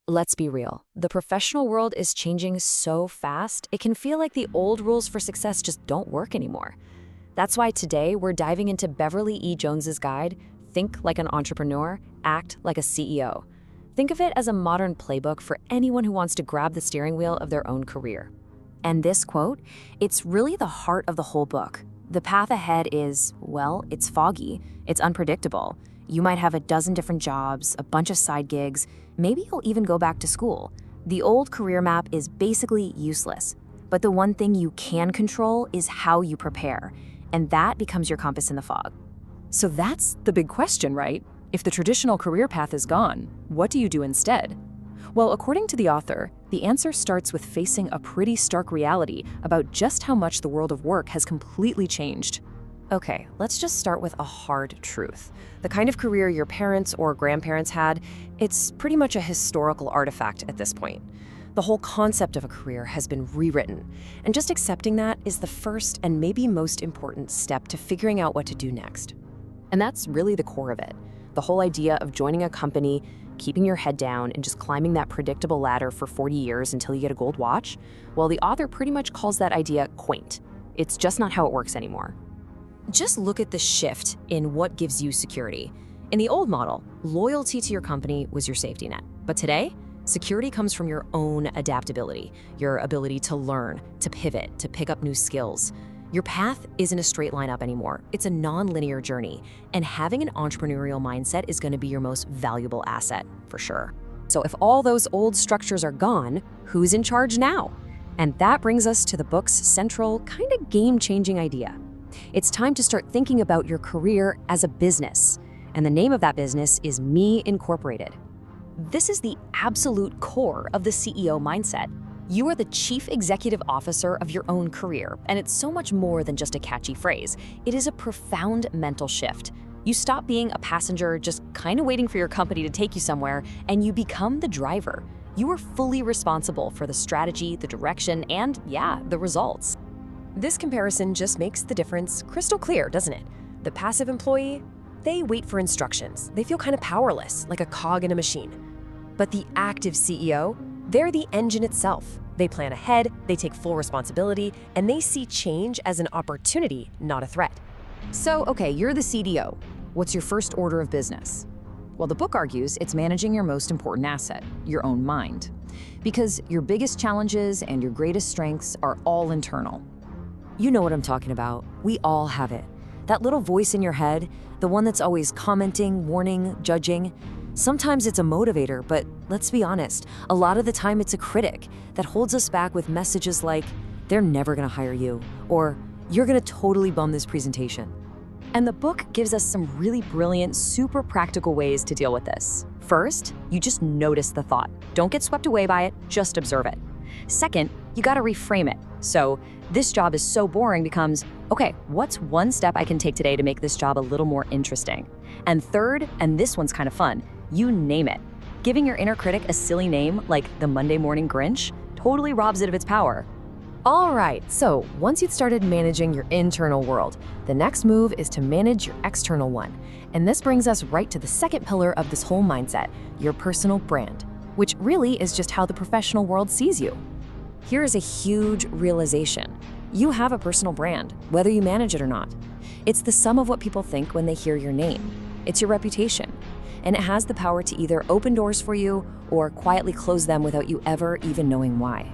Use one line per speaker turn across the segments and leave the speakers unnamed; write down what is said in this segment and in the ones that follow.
Let's be real. The professional world is changing so fast, it can feel like the old rules for success just don't work anymore. That's why today we're diving into Beverly E. Jones's guide, Think Like an Entrepreneur, Act Like a CEO. Think of it as a modern playbook for anyone who wants to grab the steering wheel of their own career. And this quote, it's really the heart of the whole book. The path ahead is, well, it's foggy, it's unpredictable. You might have a dozen different jobs, a bunch of side gigs, maybe you'll even go back to school. The old career map is basically useless. But the one thing you can control is how you prepare, and that becomes your compass in the fog.
So that's the big question, right? If the traditional career path is gone, what do you do instead? Well, according to the author, the answer starts with facing a pretty stark reality about just how much the world of work has completely changed.
Okay, let's just start with a hard truth. The kind of career your parents or grandparents had, it's pretty much a historical artifact at this point. The whole concept of a career has been rewritten, and just accepting that is the first and maybe most important step to figuring out what to do next. And that's really the core of it. The whole idea of joining a company, keeping your head down, and just climbing that predictable ladder for 40 years until you get a gold watch, well, the author pretty much calls that idea quaint. It's just not how it works anymore. Just look at the shift in what gives you security. In the old model, loyalty to your company was your safety net. But today, security comes from your own adaptability, your ability to learn, to pivot, to pick up new skills. Your path isn't a straight line up anymore. It's a non-linear journey, and having an entrepreneurial mindset is going to be your most valuable asset, for sure. So if all those old structures are gone, who's in charge now? And that brings us to the book's central, kind of game-changing idea. It's time to start thinking about your career as a business, and the name of that business is Me Incorporated. This is the absolute core of the CEO mindset. You are the chief executive officer of your own career, and it's so much more than just a catchy phrase. It is a profound mental shift. You stop being a passenger just kind of waiting for your company to take you somewhere, and you become the driver. You are fully responsible for the strategy, the direction, and yeah, the results. This comparison just makes the difference crystal clear, doesn't it? The passive employee, they wait for instructions. They feel kind of powerless, like a cog in a machine. But the active CEO, they're the engine itself. They plan ahead, they take full responsibility, and they see change as an opportunity, not a threat. So, okay, you're the CDO. What's your first order of business? Well, the book argues it's managing your most important asset, your own mind. Because your biggest challenges and your greatest strengths are all internal. You know what I'm talking about. We all have it. That little voice in your head, the one that's always commenting, warning, judging. Sometimes it's a motivator, but let's be honest, a lot of the time it's a critic that holds us back with messages like, they're never gonna hire you, or you're gonna totally bum this presentation. And the book gives us some really brilliant, super practical ways to deal with this. First, you just notice the thought. Don't get swept away by it, just observe it. Second, you gotta reframe it. So, this job is so boring becomes, okay, what's one step I can take today to make this job a little more interesting? And third, and this one's kind of fun, you name it. Giving your inner critic a silly name like the Monday Morning Grinch totally robs it of its power. All right, so once you've started managing your internal world, the next move is to manage your external one. And this brings us right to the second pillar of this whole mindset, your personal brand, which really is just how the professional world sees you. Here is a huge realization. You have a personal brand, whether you manage it or not. It's the sum of what people think when they hear your name. It's your reputation. And it has the power to either open doors for you or quietly close them without you ever even knowing why.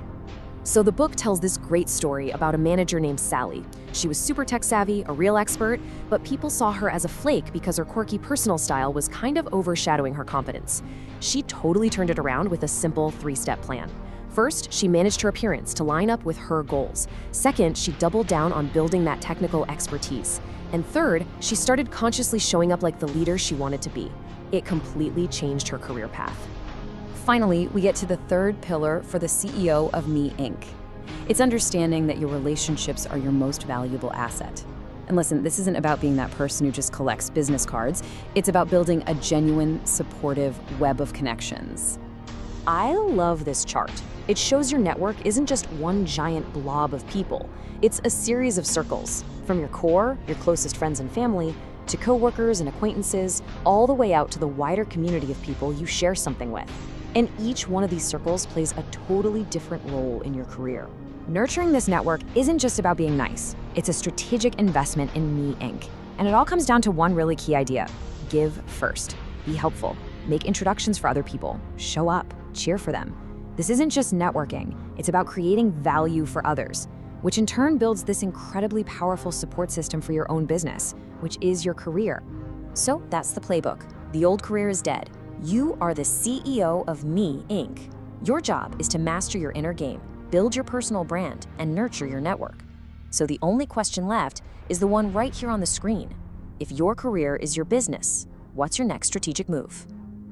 So the book tells this great story about a manager named Sally. She was super tech savvy, a real expert, but people saw her as a flake because her quirky personal style was kind of overshadowing her competence. She totally turned it around with a simple 3-step plan. First, she managed her appearance to line up with her goals. Second, she doubled down on building that technical expertise. And third, she started consciously showing up like the leader she wanted to be. It completely changed her career path. Finally, we get to the third pillar for the CEO of Me Inc. It's understanding that your relationships are your most valuable asset. And listen, this isn't about being that person who just collects business cards. It's about building a genuine, supportive web of connections. I love this chart. It shows your network isn't just one giant blob of people. It's a series of circles, from your core, your closest friends and family, to coworkers and acquaintances, all the way out to the wider community of people you share something with. And each one of these circles plays a totally different role in your career. Nurturing this network isn't just about being nice. It's a strategic investment in Me Inc. And it all comes down to one really key idea: give first. Be helpful. Make introductions for other people. Show up. Cheer for them. This isn't just networking. It's about creating value for others, which in turn builds this incredibly powerful support system for your own business, which is your career. So that's the playbook. The old career is dead. You are the CEO of Me Inc. Your job is to master your inner game, build your personal brand, and nurture your network. So the only question left is the one right here on the screen. If your career is your business, what's your next strategic move?